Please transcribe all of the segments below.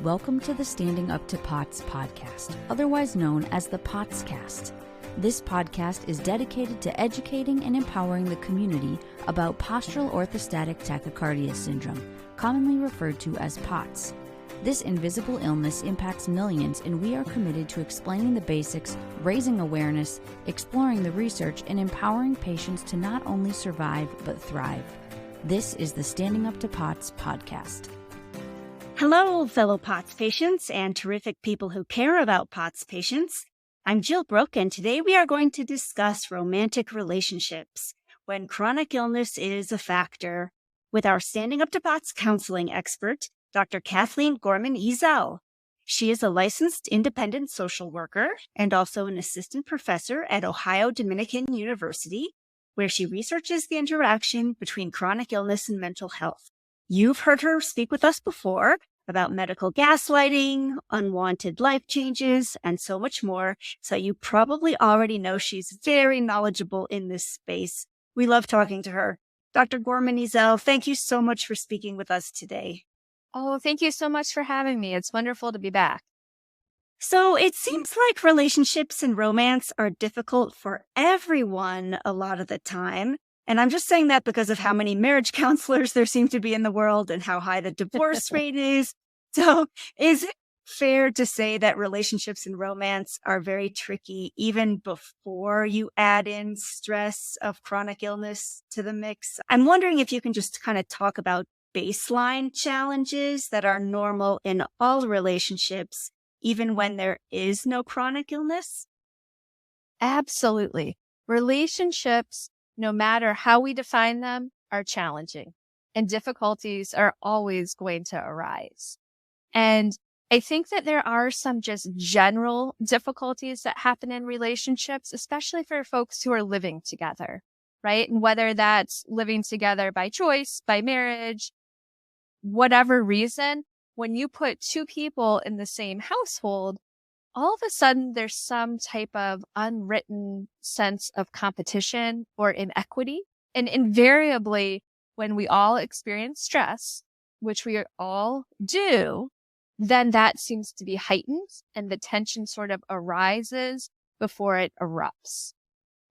Welcome to the Standing Up to POTS podcast, otherwise known as the POTScast. This podcast is dedicated to educating and empowering the community about postural orthostatic tachycardia syndrome, commonly referred to as POTS. This invisible illness impacts millions, and we are committed to explaining the basics, raising awareness, exploring the research, and empowering patients to not only survive but thrive. This is the Standing Up to POTS podcast. Hello, fellow POTS patients and terrific people who care about POTS patients. I'm Jill Brooke, and today we are going to discuss romantic relationships when chronic illness is a factor with our Standing Up to POTS counseling expert, Dr. Kathleen Gorman Ezell. She is a licensed independent social worker and also an assistant professor at Ohio Dominican University, where she researches the interaction between chronic illness and mental health. You've heard her speak with us before about medical gaslighting, unwanted life changes, and so much more. So you probably already know she's very knowledgeable in this space. We love talking to her. Dr. Gorman Ezell, thank you so much for speaking with us today. Oh, thank you so much for having me. It's wonderful to be back. So it seems like relationships and romance are difficult for everyone a lot of the time. And I'm just saying that because of how many marriage counselors there seem to be in the world and how high the divorce rate is. So is it fair to say that relationships and romance are very tricky even before you add in stress of chronic illness to the mix? I'm wondering if you can just kind of talk about baseline challenges that are normal in all relationships, even when there is no chronic illness? Absolutely. Relationships, no matter how we define them, are challenging, and difficulties are always going to arise. And I think that there are some just general difficulties that happen in relationships, especially for folks who are living together, right? And whether that's living together by choice, by marriage, whatever reason, when you put two people in the same household, all of a sudden there's some type of unwritten sense of competition or inequity. And invariably, when we all experience stress, which we all do, then that seems to be heightened and the tension sort of arises before it erupts,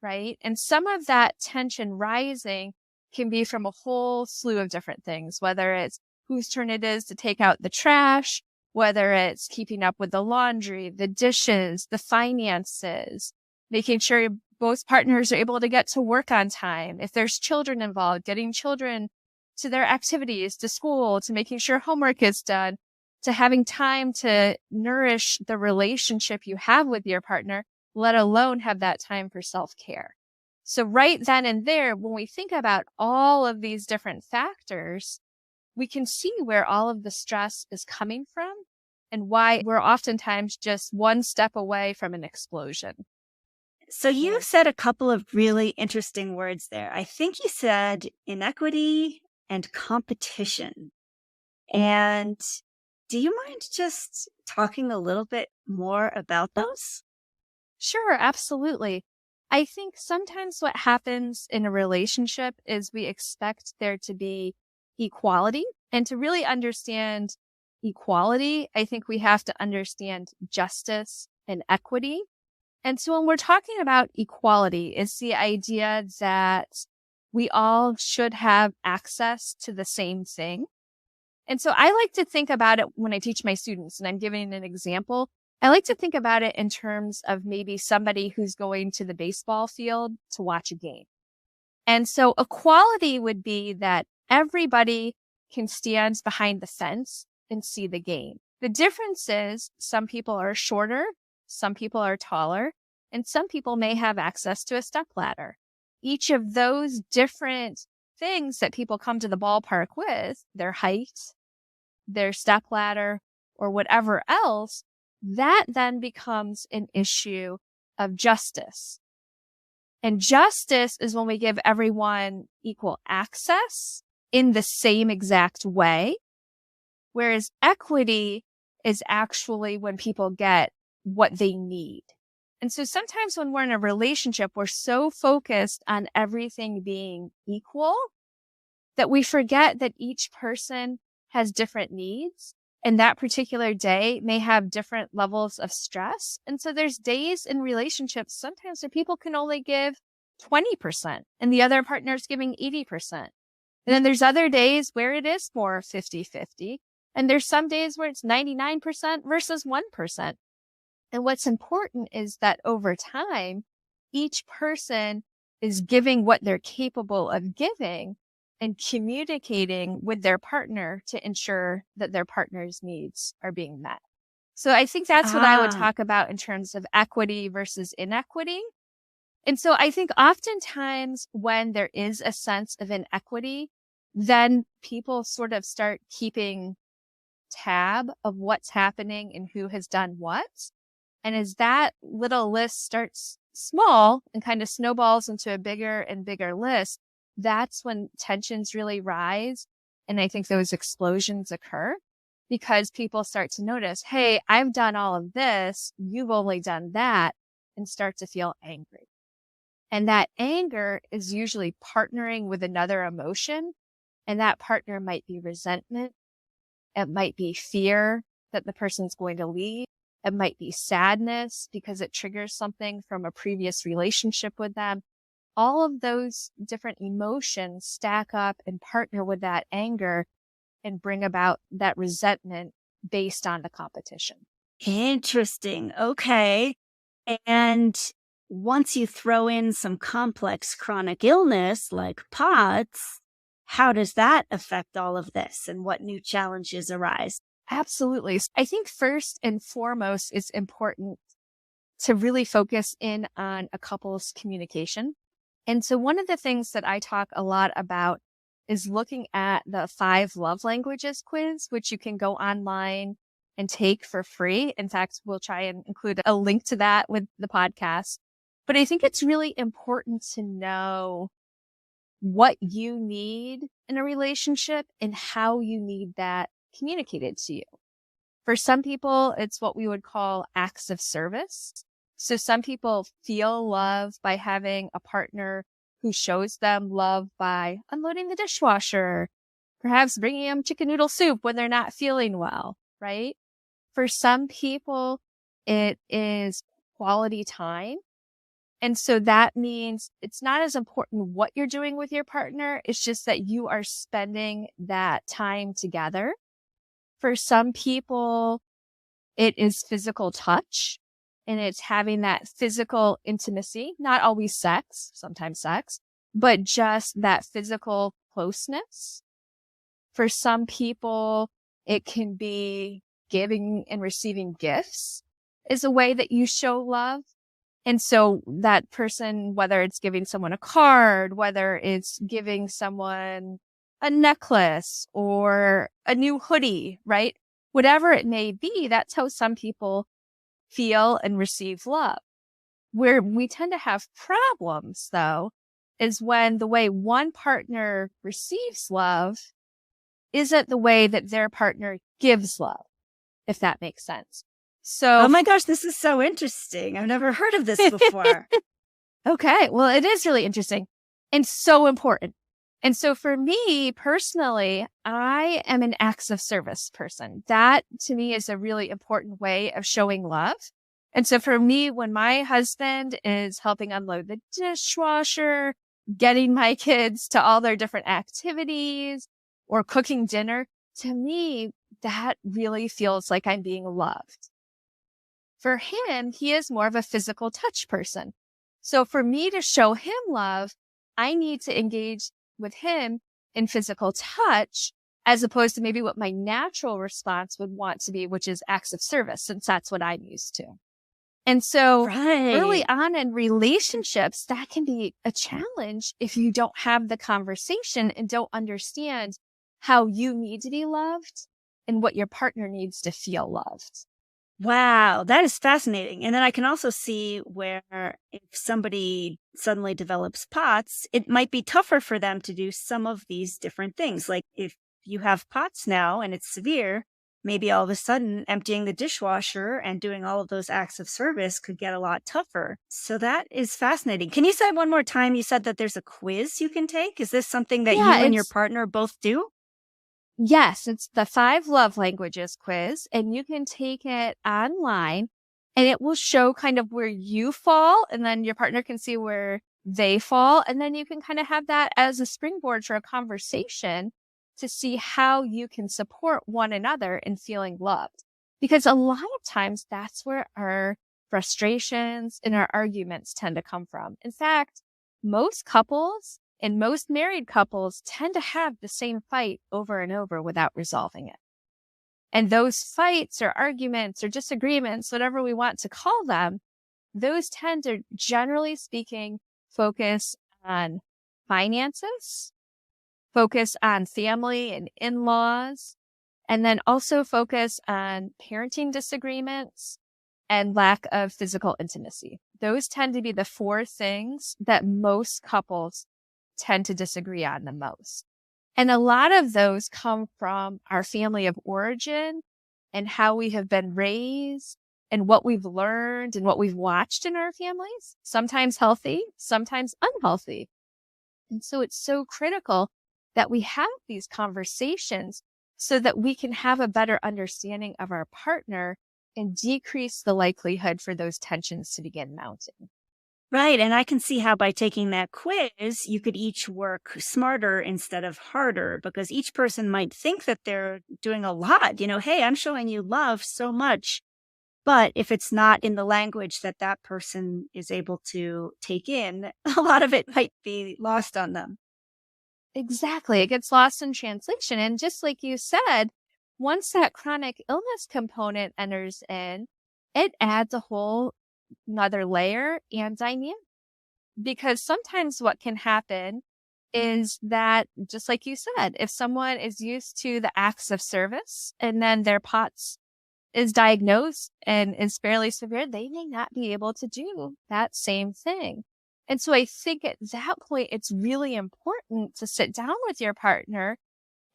right? And some of that tension rising can be from a whole slew of different things, whether it's whose turn it is to take out the trash, whether it's keeping up with the laundry, the dishes, the finances, making sure both partners are able to get to work on time. If there's children involved, getting children to their activities, to school, to making sure homework is done, to having time to nourish the relationship you have with your partner, let alone have that time for self-care. So right then and there, when we think about all of these different factors, we can see where all of the stress is coming from and why we're oftentimes just one step away from an explosion. So you said a couple of really interesting words there. I think you said inequity and competition. And do you mind just talking a little bit more about those? Sure, absolutely. I think sometimes what happens in a relationship is we expect there to be equality. And to really understand equality, I think we have to understand justice and equity. And so when we're talking about equality, it's the idea that we all should have access to the same thing. And so I like to think about it when I teach my students, and I'm giving an example. I like to think about it in terms of maybe somebody who's going to the baseball field to watch a game. And so equality would be that everybody can stand behind the fence and see the game. The difference is some people are shorter, some people are taller, and some people may have access to a stepladder. Each of those different things that people come to the ballpark with, their height, their stepladder, or whatever else, that then becomes an issue of justice. And justice is when we give everyone equal access in the same exact way, whereas equity is actually when people get what they need. And so sometimes when we're in a relationship, we're so focused on everything being equal that we forget that each person has different needs And that particular day may have different levels of stress. And so there's days in relationships sometimes where people can only give 20% and the other partner's giving 80%. And then there's other days where it is more 50-50. And there's some days where it's 99% versus 1%. And what's important is that over time, each person is giving what they're capable of giving and communicating with their partner to ensure that their partner's needs are being met. So I think that's what I would talk about in terms of equity versus inequity. And so I think oftentimes when there is a sense of inequity, then people sort of start keeping tab of what's happening and who has done what. And as that little list starts small and kind of snowballs into a bigger and bigger list, that's when tensions really rise. And I think those explosions occur because people start to notice, hey, I've done all of this, you've only done that, and start to feel angry. And that anger is usually partnering with another emotion. And that partner might be resentment. It might be fear that the person's going to leave. It might be sadness because it triggers something from a previous relationship with them. All of those different emotions stack up and partner with that anger and bring about that resentment based on the competition. Interesting. Okay. And once you throw in some complex chronic illness like POTS, how does that affect all of this and what new challenges arise? Absolutely. I think first and foremost, it's important to really focus in on a couple's communication. And so one of the things that I talk a lot about is looking at the 5 love languages quiz, which you can go online and take for free. In fact, we'll try and include a link to that with the podcast. But I think it's really important to know what you need in a relationship and how you need that communicated to you. For some people, it's what we would call acts of service. So some people feel love by having a partner who shows them love by unloading the dishwasher, perhaps bringing them chicken noodle soup when they're not feeling well, right? For some people, it is quality time. And so that means it's not as important what you're doing with your partner. It's just that you are spending that time together. For some people, it is physical touch and it's having that physical intimacy, not always sex, sometimes sex, but just that physical closeness. For some people, it can be giving and receiving gifts is a way that you show love. And so that person, whether it's giving someone a card, whether it's giving someone a necklace or a new hoodie, right? Whatever it may be, that's how some people feel and receive love. Where we tend to have problems, though, is when the way one partner receives love isn't the way that their partner gives love, if that makes sense. So, oh my gosh, this is so interesting. I've never heard of this before. Okay. Well, it is really interesting and so important. And so for me personally, I am an acts of service person. That to me is a really important way of showing love. And so for me, when my husband is helping unload the dishwasher, getting my kids to all their different activities or cooking dinner, to me, that really feels like I'm being loved. For him, he is more of a physical touch person. So for me to show him love, I need to engage with him in physical touch as opposed to maybe what my natural response would want to be, which is acts of service, since that's what I'm used to. And so early on in relationships, that can be a challenge if you don't have the conversation and don't understand how you need to be loved and what your partner needs to feel loved. Wow, that is fascinating. And then I can also see where if somebody suddenly develops POTS, it might be tougher for them to do some of these different things. Like if you have POTS now and it's severe, maybe all of a sudden emptying the dishwasher and doing all of those acts of service could get a lot tougher. So that is fascinating. Can you say one more time, you said that there's a quiz you can take? Is this something that you and your partner both do? Yes, it's the 5 love languages quiz, and you can take it online and it will show kind of where you fall, and then your partner can see where they fall. And then you can kind of have that as a springboard for a conversation to see how you can support one another in feeling loved. Because a lot of times that's where our frustrations and our arguments tend to come from. In fact, most couples and most married couples tend to have the same fight over and over without resolving it. And those fights or arguments or disagreements, whatever we want to call them, those tend to, generally speaking, focus on finances, focus on family and in-laws, and then also focus on parenting disagreements and lack of physical intimacy. Those tend to be the 4 things that most couples tend to disagree on the most. And a lot of those come from our family of origin and how we have been raised and what we've learned and what we've watched in our families, sometimes healthy, sometimes unhealthy. And so it's so critical that we have these conversations so that we can have a better understanding of our partner and decrease the likelihood for those tensions to begin mounting. Right. And I can see how by taking that quiz, you could each work smarter instead of harder, because each person might think that they're doing a lot. Hey, I'm showing you love so much. But if it's not in the language that that person is able to take in, a lot of it might be lost on them. Exactly. It gets lost in translation. And just like you said, once that chronic illness component enters in, it adds a whole another layer and dynamic. Because sometimes what can happen is that, just like you said, if someone is used to the acts of service and then their POTS is diagnosed and is fairly severe, they may not be able to do that same thing. And so I think at that point, it's really important to sit down with your partner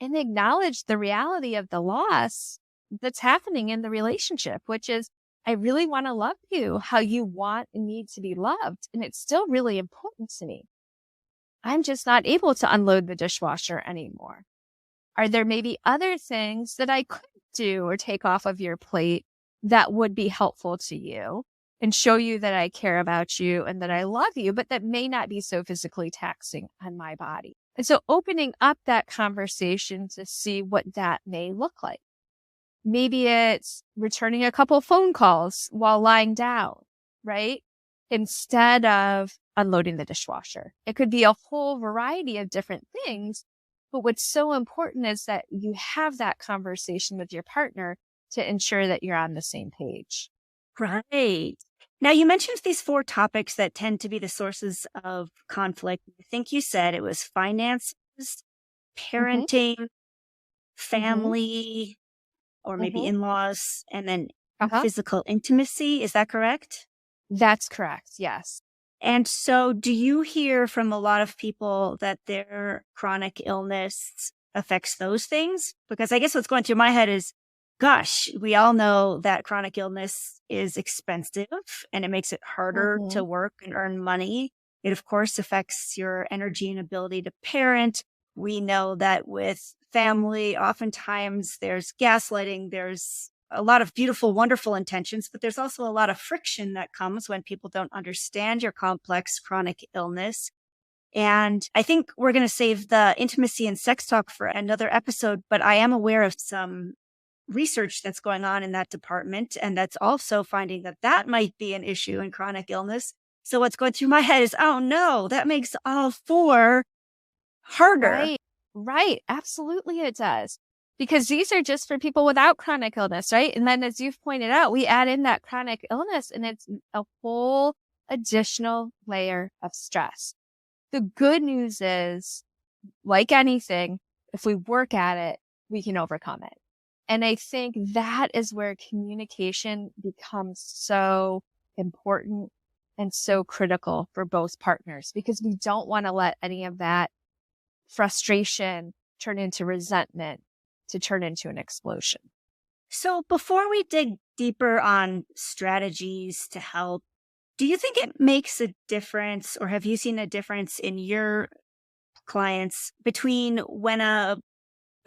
and acknowledge the reality of the loss that's happening in the relationship, which is, I really want to love you how you want and need to be loved. And it's still really important to me. I'm just not able to unload the dishwasher anymore. Are there maybe other things that I could do or take off of your plate that would be helpful to you and show you that I care about you and that I love you, but that may not be so physically taxing on my body? And so opening up that conversation to see what that may look like. Maybe it's returning a couple phone calls while lying down, right? Instead of unloading the dishwasher. It could be a whole variety of different things. But what's so important is that you have that conversation with your partner to ensure that you're on the same page. Right. Now, you mentioned these 4 topics that tend to be the sources of conflict. I think you said it was finances, parenting, family, or maybe in-laws, and then physical intimacy. Is that correct? That's correct. Yes. And so do you hear from a lot of people that their chronic illness affects those things? Because I guess what's going through my head is, gosh, we all know that chronic illness is expensive and it makes it harder to work and earn money. It, of course, affects your energy and ability to parent. We know that with family, oftentimes there's gaslighting, there's a lot of beautiful, wonderful intentions, but there's also a lot of friction that comes when people don't understand your complex chronic illness. And I think we're going to save the intimacy and sex talk for another episode, but I am aware of some research that's going on in that department, and that's also finding that that might be an issue in chronic illness. So what's going through my head is, oh no, that makes all 4 harder. Right. Absolutely it does. Because these are just for people without chronic illness, right? And then as you've pointed out, we add in that chronic illness and it's a whole additional layer of stress. The good news is, like anything, if we work at it, we can overcome it. And I think that is where communication becomes so important and so critical for both partners, because we don't want to let any of that frustration turn into resentment, to turn into an explosion. So before we dig deeper on strategies to help, do you think it makes a difference, or have you seen a difference in your clients between when a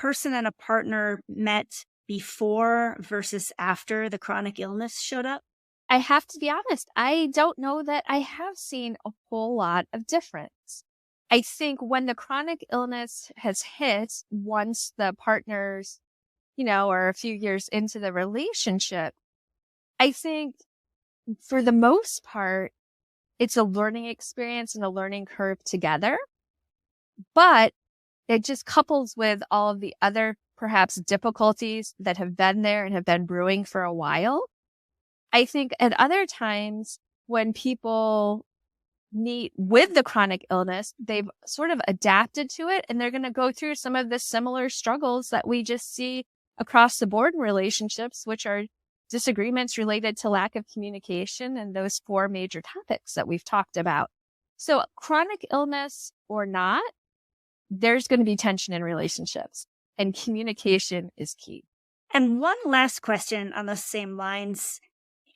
person and a partner met before versus after the chronic illness showed up? I have to be honest, I don't know that I have seen a whole lot of difference. I think when the chronic illness has hit, once the partners, are a few years into the relationship, I think for the most part, it's a learning experience and a learning curve together. But it just couples with all of the other perhaps difficulties that have been there and have been brewing for a while. I think at other times when people meet with the chronic illness, they've sort of adapted to it and they're going to go through some of the similar struggles that we just see across the board in relationships, which are disagreements related to lack of communication and those 4 major topics that we've talked about. So chronic illness or not, there's going to be tension in relationships, and communication is key. And one last question on the same lines.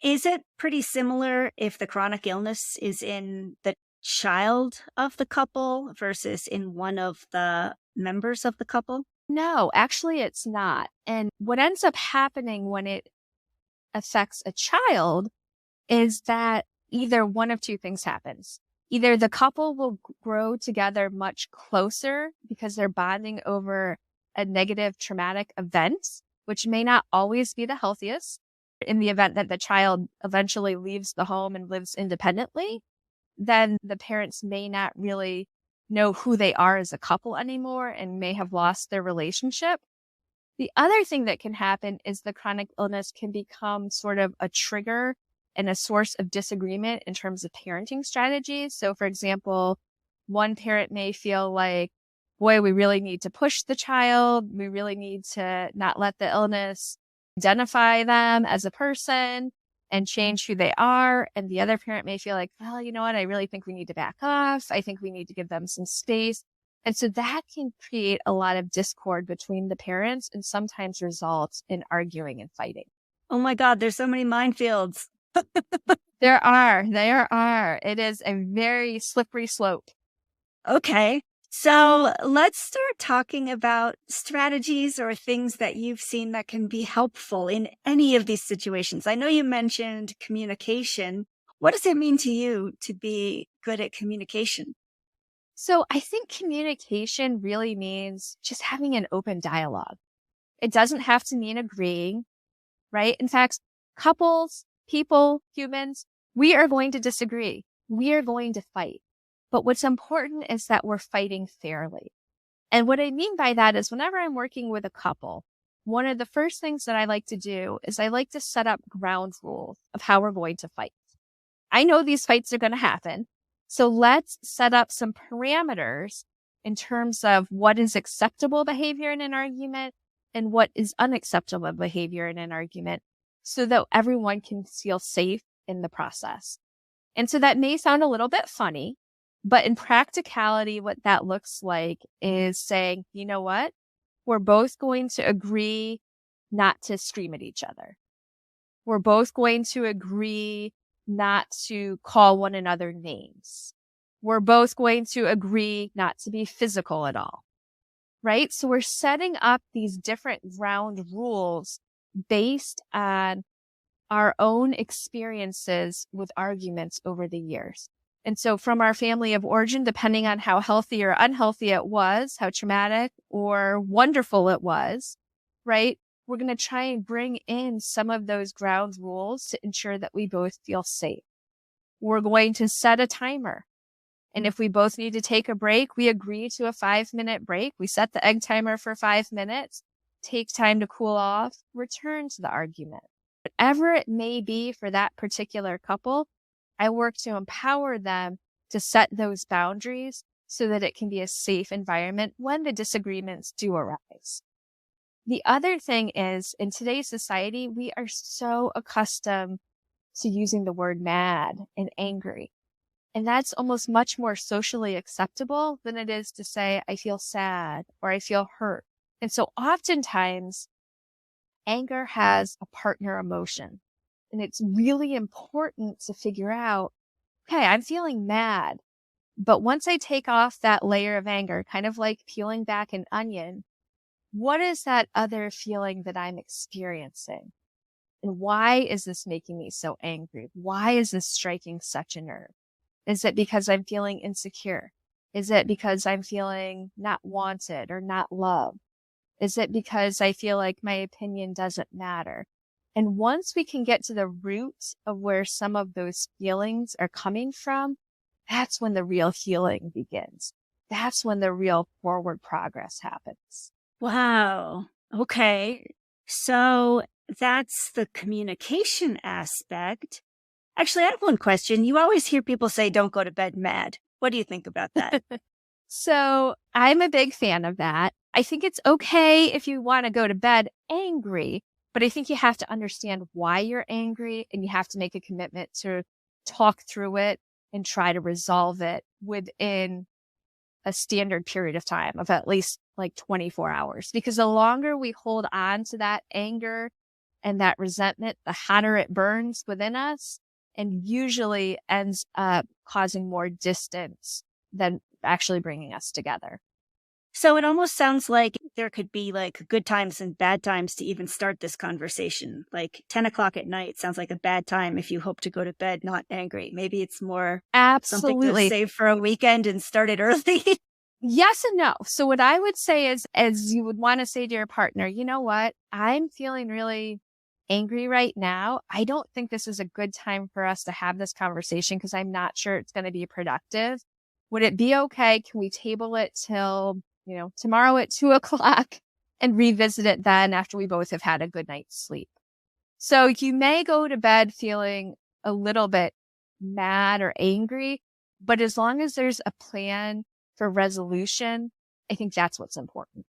Is it pretty similar if the chronic illness is in the child of the couple versus in one of the members of the couple? No, actually it's not. And what ends up happening when it affects a child is that either one of 2 things happens. Either the couple will grow together much closer because they're bonding over a negative traumatic event, which may not always be the healthiest. In the event that the child eventually leaves the home and lives independently, then the parents may not really know who they are as a couple anymore and may have lost their relationship. The other thing that can happen is the chronic illness can become sort of a trigger and a source of disagreement in terms of parenting strategies. So, for example, one parent may feel like, boy, we really need to push the child. We really need to not let the illness identify them as a person and change who they are. And the other parent may feel like, well, you know what? I really think we need to back off. I think we need to give them some space. And so that can create a lot of discord between the parents and sometimes results in arguing and fighting. Oh my God, there's so many minefields. There are. It is a very slippery slope. Okay. So let's start talking about strategies or things that you've seen that can be helpful in any of these situations. I know you mentioned communication. What does it mean to you to be good at communication? So I think communication really means just having an open dialogue. It doesn't have to mean agreeing, right? In fact, couples, people, humans, we are going to disagree. We are going to fight. But what's important is that we're fighting fairly. And what I mean by that is whenever I'm working with a couple, one of the first things that I like to do is I like to set up ground rules of how we're going to fight. I know these fights are going to happen. So let's set up some parameters in terms of what is acceptable behavior in an argument and what is unacceptable behavior in an argument so that everyone can feel safe in the process. And so that may sound a little bit funny, but in practicality, what that looks like is saying, you know what? We're both going to agree not to scream at each other. We're both going to agree not to call one another names. We're both going to agree not to be physical at all, right? So we're setting up these different ground rules based on our own experiences with arguments over the years. And so from our family of origin, depending on how healthy or unhealthy it was, how traumatic or wonderful it was, right? We're going to try and bring in some of those ground rules to ensure that we both feel safe. We're going to set a timer. And if we both need to take a break, we agree to a 5-minute break. We set the egg timer for 5 minutes, take time to cool off, return to the argument. Whatever it may be for that particular couple, I work to empower them to set those boundaries so that it can be a safe environment when the disagreements do arise. The other thing is, in today's society, we are so accustomed to using the word mad and angry. And that's almost much more socially acceptable than it is to say, I feel sad or I feel hurt. And so oftentimes, anger has a partner emotion. And it's really important to figure out, okay, I'm feeling mad. But once I take off that layer of anger, kind of like peeling back an onion, what is that other feeling that I'm experiencing? And why is this making me so angry? Why is this striking such a nerve? Is it because I'm feeling insecure? Is it because I'm feeling not wanted or not loved? Is it because I feel like my opinion doesn't matter? And once we can get to the root of where some of those feelings are coming from, that's when the real healing begins. That's when the real forward progress happens. Wow. Okay. So that's the communication aspect. Actually, I have one question. You always hear people say, don't go to bed mad. What do you think about that? So I'm a big fan of that. I think it's okay if you want to go to bed angry, but I think you have to understand why you're angry and you have to make a commitment to talk through it and try to resolve it within a standard period of time of at least like 24 hours. Because the longer we hold on to that anger and that resentment, the hotter it burns within us and usually ends up causing more distance than actually bringing us together. So it almost sounds like there could be like good times and bad times to even start this conversation. Like 10 o'clock at night sounds like a bad time if you hope to go to bed not angry. Maybe it's more something to save for a weekend and start it early. Yes and no. So what I would say is, as you would want to say to your partner, you know what? I'm feeling really angry right now. I don't think this is a good time for us to have this conversation because I'm not sure it's going to be productive. Would it be okay? Can we table it till, tomorrow at 2:00 and revisit it then after we both have had a good night's sleep? So you may go to bed feeling a little bit mad or angry, but as long as there's a plan for resolution, I think that's what's important.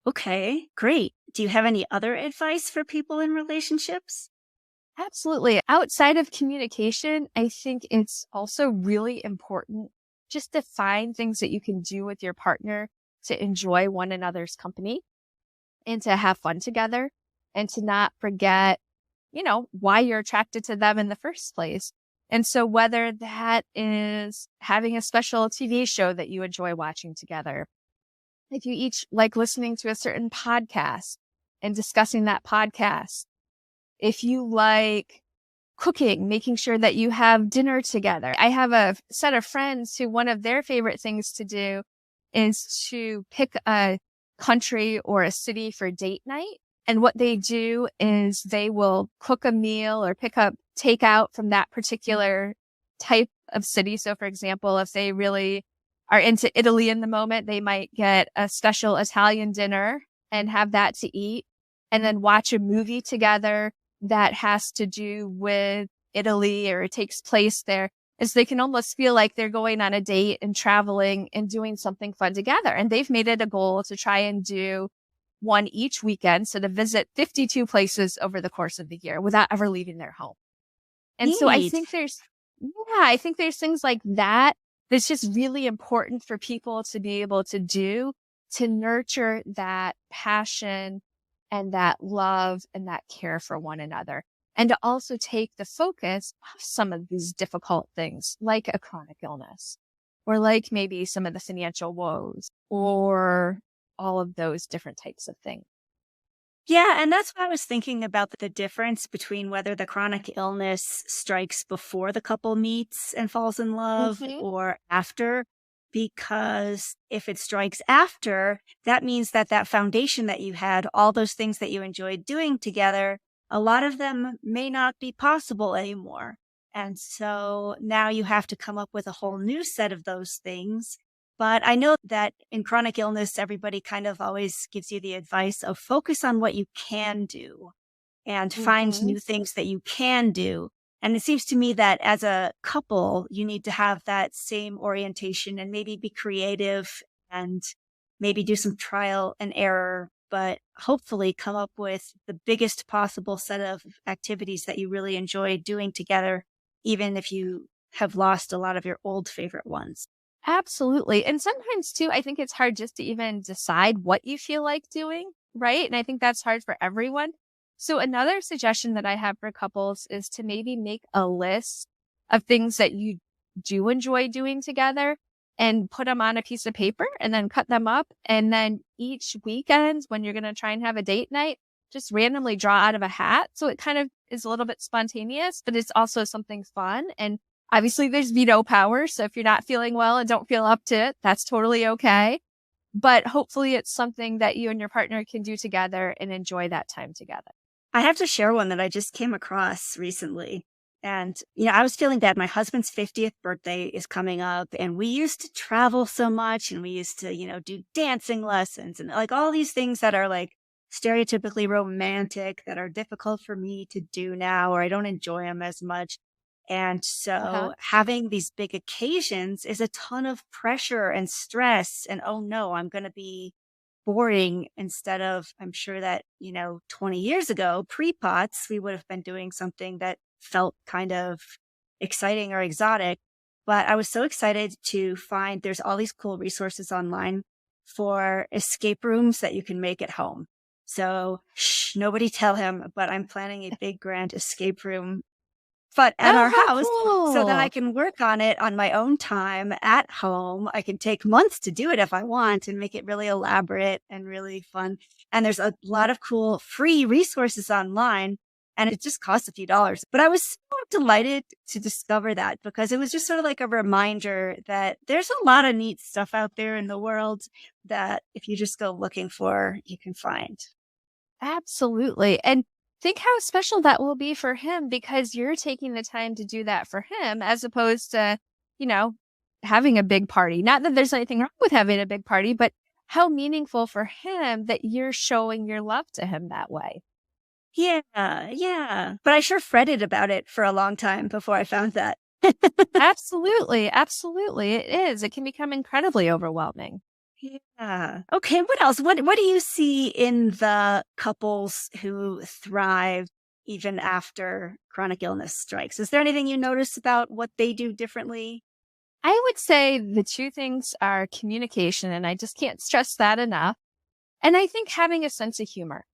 Okay, great. Do you have any other advice for people in relationships? Absolutely. Outside of communication, I think it's also really important just to find things that you can do with your partner to enjoy one another's company and to have fun together and to not forget, why you're attracted to them in the first place. And so whether that is having a special TV show that you enjoy watching together, if you each like listening to a certain podcast and discussing that podcast, if you like cooking, making sure that you have dinner together. I have a set of friends who one of their favorite things to do is to pick a country or a city for date night. And what they do is they will cook a meal or pick up takeout from that particular type of city. So for example, if they really are into Italy in the moment, they might get a special Italian dinner and have that to eat and then watch a movie together that has to do with Italy or it takes place there, is they can almost feel like they're going on a date and traveling and doing something fun together. And they've made it a goal to try and do one each weekend. So to visit 52 places over the course of the year without ever leaving their home. And Neat. so I think there's things like that that's just really important for people to be able to do to nurture that passion and that love and that care for one another. And to also take the focus off some of these difficult things like a chronic illness or like maybe some of the financial woes or all of those different types of things. Yeah, and that's what I was thinking about the difference between whether the chronic illness strikes before the couple meets and falls in love or after. Because if it strikes after, that means that foundation that you had, all those things that you enjoyed doing together, a lot of them may not be possible anymore. And so now you have to come up with a whole new set of those things. But I know that in chronic illness, everybody kind of always gives you the advice of focus on what you can do and find new things that you can do. And it seems to me that as a couple, you need to have that same orientation and maybe be creative and maybe do some trial and error, but hopefully come up with the biggest possible set of activities that you really enjoy doing together, even if you have lost a lot of your old favorite ones. Absolutely. And sometimes too, I think it's hard just to even decide what you feel like doing, right? And I think that's hard for everyone. So another suggestion that I have for couples is to maybe make a list of things that you do enjoy doing together and put them on a piece of paper and then cut them up. And then each weekend when you're going to try and have a date night, just randomly draw out of a hat. So it kind of is a little bit spontaneous, but it's also something fun. And obviously there's veto power. So if you're not feeling well and don't feel up to it, that's totally okay. But hopefully it's something that you and your partner can do together and enjoy that time together. I have to share one that I just came across recently. And, I was feeling bad. My husband's 50th birthday is coming up, and we used to travel so much, and we used to, do dancing lessons and like all these things that are like stereotypically romantic that are difficult for me to do now, or I don't enjoy them as much. And so having these big occasions is a ton of pressure and stress. And oh no, I'm going to be boring instead of, I'm sure that, 20 years ago, pre-POTS, we would have been doing something that felt kind of exciting or exotic. But I was so excited to find there's all these cool resources online for escape rooms that you can make at home. So nobody tell him, but I'm planning a big grand escape room but at our house so that I can work on it on my own time at home. I can take months to do it if I want and make it really elaborate and really fun. And there's a lot of cool free resources online, and it just costs a few dollars. But I was so delighted to discover that because it was just sort of like a reminder that there's a lot of neat stuff out there in the world that if you just go looking for, you can find. Absolutely. And think how special that will be for him because you're taking the time to do that for him as opposed to, having a big party. Not that there's anything wrong with having a big party, but how meaningful for him that you're showing your love to him that way. Yeah. But I sure fretted about it for a long time before I found that. Absolutely. It is. It can become incredibly overwhelming. Yeah. Okay. What else? What do you see in the couples who thrive even after chronic illness strikes? Is there anything you notice about what they do differently? I would say the two things are communication, and I just can't stress that enough. And I think having a sense of humor.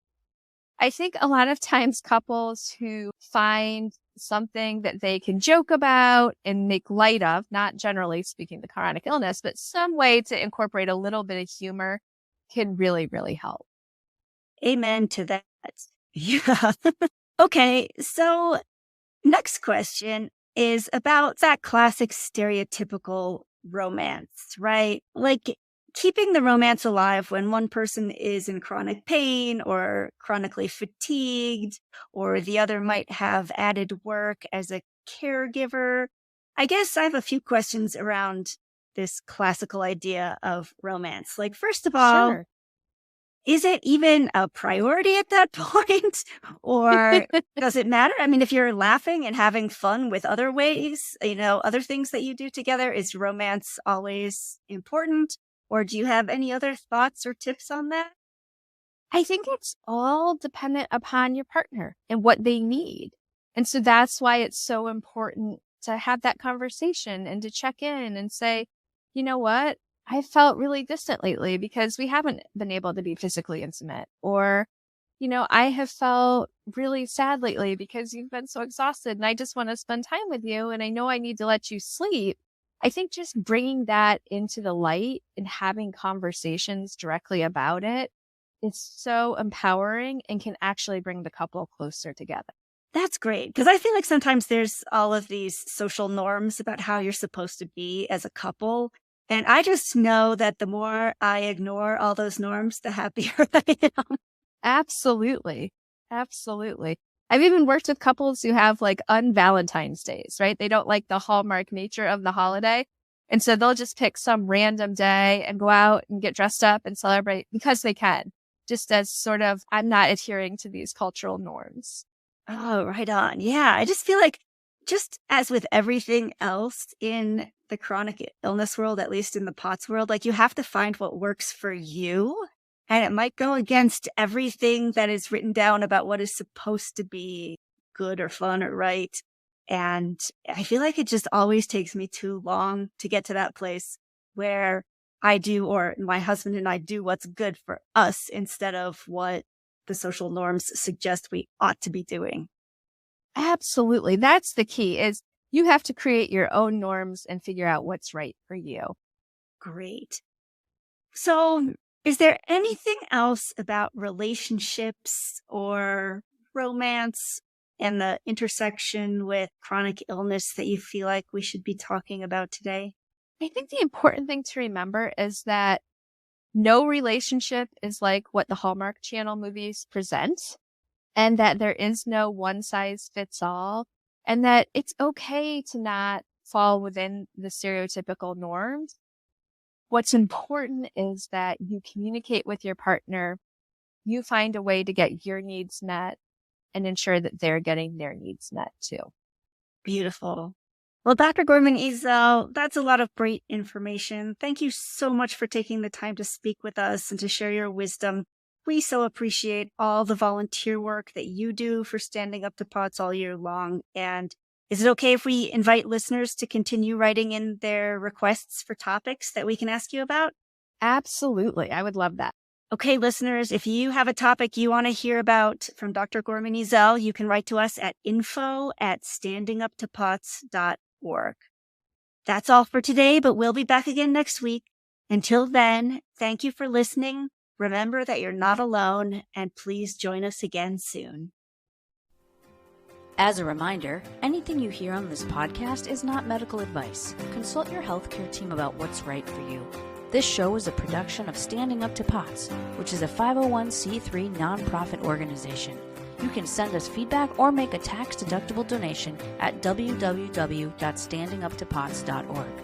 I think a lot of times couples who find something that they can joke about and make light of, not generally speaking the chronic illness, but some way to incorporate a little bit of humor can really, really help. Amen to that. Yeah. Okay. So next question is about that classic stereotypical romance, right? Like keeping the romance alive when one person is in chronic pain or chronically fatigued, or the other might have added work as a caregiver. I guess I have a few questions around this classical idea of romance. Like, first of all, Sure. Is it even a priority at that point? Or does it matter? I mean, if you're laughing and having fun with other ways, other things that you do together, is romance always important? Or do you have any other thoughts or tips on that? I think it's all dependent upon your partner and what they need. And so that's why it's so important to have that conversation and to check in and say, you know what? I felt really distant lately because we haven't been able to be physically intimate. Or, I have felt really sad lately because you've been so exhausted and I just want to spend time with you. And I know I need to let you sleep. I think just bringing that into the light and having conversations directly about it is so empowering and can actually bring the couple closer together. That's great. Because I feel like sometimes there's all of these social norms about how you're supposed to be as a couple. And I just know that the more I ignore all those norms, the happier I am. Absolutely. I've even worked with couples who have like un-Valentine's days, right? They don't like the hallmark nature of the holiday. And so they'll just pick some random day and go out and get dressed up and celebrate because they can, just as sort of, I'm not adhering to these cultural norms. Oh, right on. Yeah. I just feel like just as with everything else in the chronic illness world, at least in the POTS world, like you have to find what works for you. And it might go against everything that is written down about what is supposed to be good or fun or right. And I feel like it just always takes me too long to get to that place where I do, or my husband and I do what's good for us instead of what the social norms suggest we ought to be doing. Absolutely. That's the key is you have to create your own norms and figure out what's right for you. Great. So, is there anything else about relationships or romance and the intersection with chronic illness that you feel like we should be talking about today? I think the important thing to remember is that no relationship is like what the Hallmark Channel movies present, and that there is no one size fits all, and that it's okay to not fall within the stereotypical norms. What's important is that you communicate with your partner, you find a way to get your needs met, and ensure that they're getting their needs met too. Beautiful. Well, Dr. Gorman Ezell, that's a lot of great information. Thank you so much for taking the time to speak with us and to share your wisdom. We so appreciate all the volunteer work that you do for Standing Up to POTS all year long. And is it okay if we invite listeners to continue writing in their requests for topics that we can ask you about? Absolutely. I would love that. Okay, listeners, if you have a topic you want to hear about from Dr. Gorman Ezell, you can write to us at info@standinguptopots.org. That's all for today, but we'll be back again next week. Until then, thank you for listening. Remember that you're not alone, and please join us again soon. As a reminder, anything you hear on this podcast is not medical advice. Consult your healthcare team about what's right for you. This show is a production of Standing Up to POTS, which is a 501c3 nonprofit organization. You can send us feedback or make a tax-deductible donation at www.standinguptopots.org.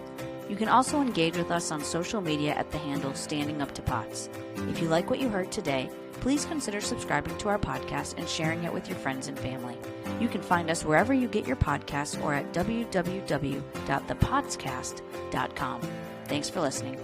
You can also engage with us on social media at the handle Standing Up to POTS. If you like what you heard today, please consider subscribing to our podcast and sharing it with your friends and family. You can find us wherever you get your podcasts or at www.thepotscast.com. Thanks for listening.